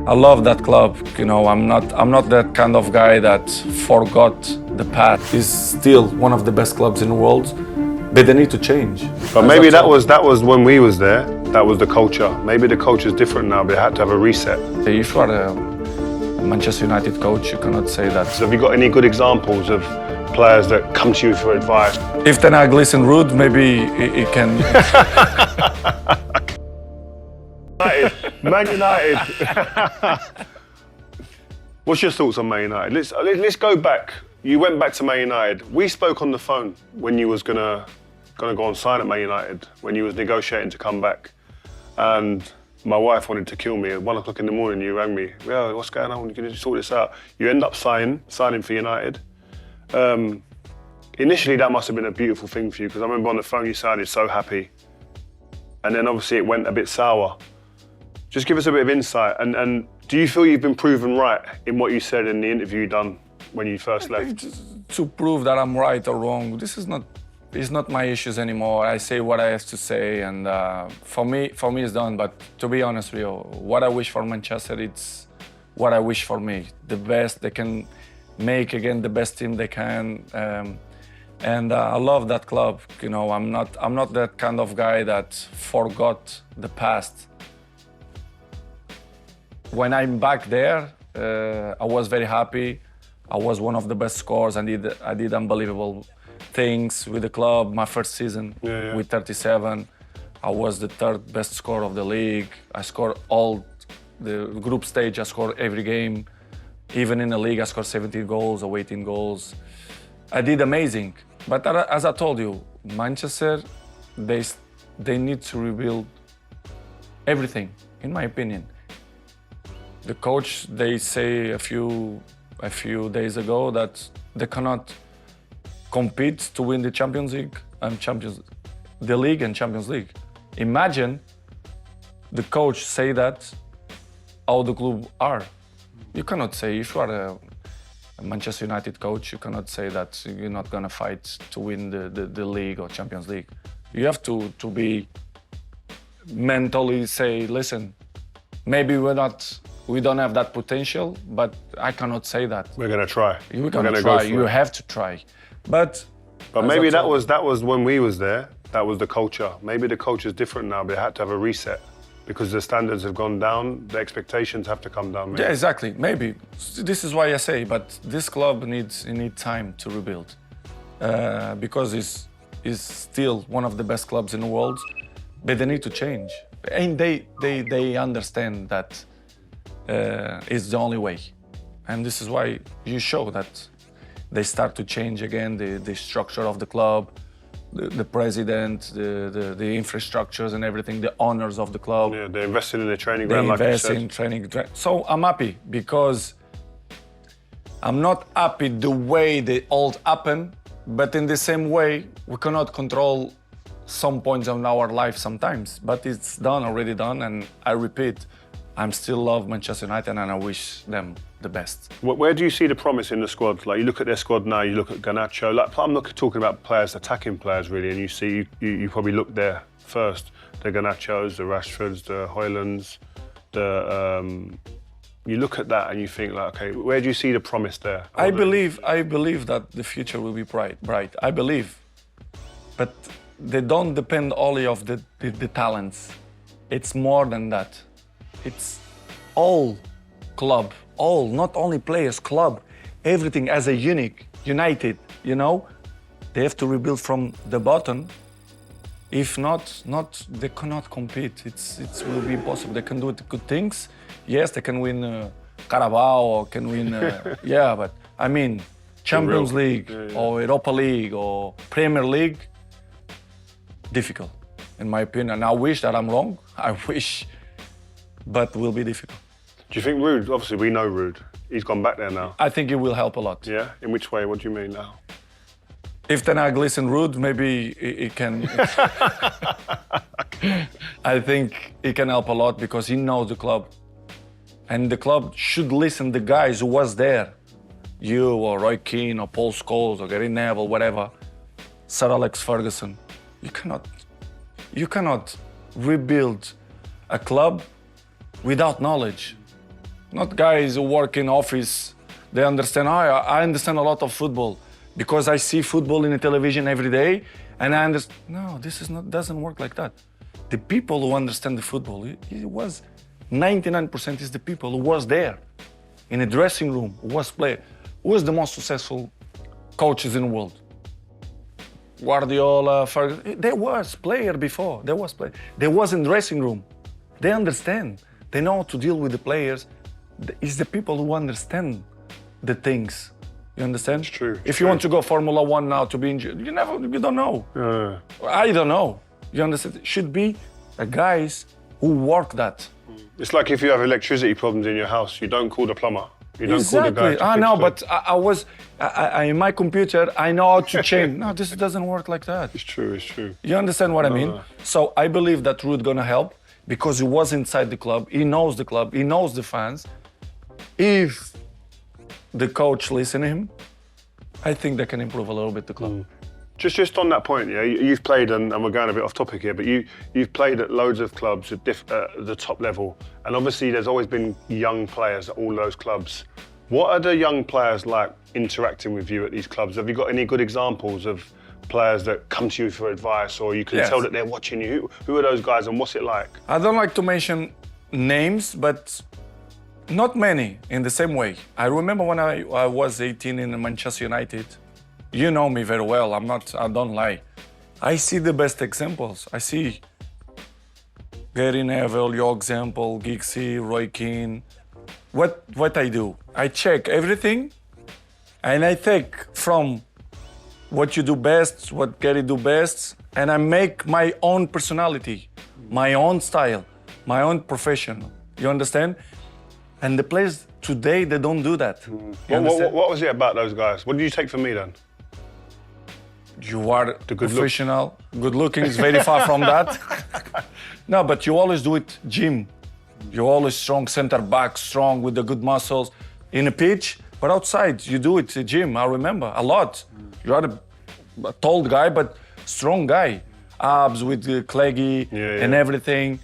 I love that club. I'm not that kind of guy that forgot the past. It's still one of the best clubs in the world, but they need to change. But maybe that was when we was there. That was the culture. Maybe the culture's different now. They had to have a reset. If you are a Manchester United coach, you cannot say that. So have you got any good examples of players that come to you for advice? If Ten Hag listen rude, maybe he can. Man United. What's your thoughts on Man United? Let's go back. You went back to Man United. We spoke on the phone when you was gonna go on sign at Man United, when you was negotiating to come back, and my wife wanted to kill me. At 1 o'clock in the morning, you rang me. Well, what's going on? Can you sort this out? You end up signing for United. Initially, that must have been a beautiful thing for you, because I remember on the phone you sounded so happy, and then obviously it went a bit sour. Just give us a bit of insight, and do you feel you've been proven right in what you said in the interview you done when you first left? To prove that I'm right or wrong, it's not my issues anymore. I say what I have to say, and for me it's done. But to be honest with you, what I wish for Manchester, it's what I wish for me. The best they can make, again, the best team they can. And I love that club. I'm not that kind of guy that forgot the past. When I'm back there, I was very happy. I was one of the best scorers. I did unbelievable things with the club. My first season with 37, I was the third best scorer of the league. I scored all the group stage. I scored every game. Even in the league, I scored 17 goals or 18 goals. I did amazing. But as I told you, Manchester, they need to rebuild everything, in my opinion. The coach, they say a few days ago that they cannot compete to win the Champions League and the league and Champions League. Imagine the coach say that how the club are. You cannot say, if you are a Manchester United coach, you cannot say that you're not gonna fight to win the league or Champions League. You have to be mentally say, listen, maybe we don't have that potential, but I cannot say that. We're gonna try. We're gonna try. You have to try. But maybe that was when we was there. That was the culture. Maybe the culture's different now. They had to have a reset because the standards have gone down. The expectations have to come down. Maybe. Yeah, exactly. Maybe this is why I say. But this club needs time to rebuild because it's still one of the best clubs in the world. But they need to change, and they understand that. It's the only way. And this is why you show that they start to change again the structure of the club, the president, the infrastructures and everything, the owners of the club. Yeah, they're investing in the training ground, like you said. They invest in training. So I'm happy because I'm not happy the way the old happened, but in the same way, we cannot control some points of our life sometimes, but it's already done, and I repeat, I still love Manchester United and I wish them the best. Where do you see the promise in the squad? Like, you look at their squad now, you look at Garnacho. Like, I'm not talking about players, attacking players really, and you see, you probably look there first. The Garnachos, the Rashfords, the Højlunds, you look at that and you think, like, okay, where do you see the promise there? I believe that the future will be bright. I believe, but they don't depend only of the talents. It's more than that. It's all club, not only players, club, everything as a united, They have to rebuild from the bottom. If not, they cannot compete. It will be impossible. They can do good things. Yes, they can win Carabao or can win, but I mean, Champions League or Europa League or Premier League, difficult, in my opinion. And I wish that I'm wrong. I wish. But will be difficult. Do you think Ruud, obviously we know Ruud, he's gone back there now. I think it will help a lot. Yeah? In which way? What do you mean now? If Ten Hag listen Ruud, maybe he can... I think he can help a lot because he knows the club. And the club should listen to the guys who was there. You or Roy Keane or Paul Scholes or Gary Neville, whatever. Sir Alex Ferguson. You cannot rebuild a club without knowledge. Not guys who work in office. They understand. I understand a lot of football because I see football in the television every day, and I understand. No, this is not. Doesn't work like that. The people who understand the football, it was 99% is the people who was there in a dressing room, who was player, who was the most successful coaches in the world. Guardiola, Ferguson. There was player before. There was player. There was in dressing room. They understand. They know how to deal with the players. It's the people who understand the things. You understand? It's true. If you want to go Formula One now to be injured, you don't know. I don't know. You understand? It should be guys who work that. It's like if you have electricity problems in your house, you don't call the plumber. You don't call the guy. I know, but I in my computer, I know how to change. No, this doesn't work like that. It's true, it's true. You understand what I mean? So I believe that Ruud gonna help because he was inside the club. He knows the club. He knows the fans. If the coach listen to him, I think they can improve a little bit the club. Just on that point, yeah, you've played, and we're going a bit off topic here, but you've played at loads of clubs at the top level, and obviously there's always been young players at all those clubs. What are the young players like interacting with you at these clubs? Have you got any good examples of players that come to you for advice, or you can tell that they're watching you? Who are those guys, and what's it like? I don't like to mention names, but not many in the same way. I remember when I was 18 in Manchester United. You know me very well, I don't lie. I see the best examples. I see Gary Neville, your example, Giggsy, Roy Keane. What I do, I check everything and I take from what you do best, what Gary do best, and I make my own personality, my own style, my own profession. You understand? And the players today, they don't do that. What was it about those guys? What did you take from me then? You are professional. Good looking is very far from that. No, but you always do it gym. You're always strong, center back, strong with the good muscles in a pitch. But outside, you do it gym. I remember a lot. You are a tall guy, but strong guy. Abs with Cleggy and everything.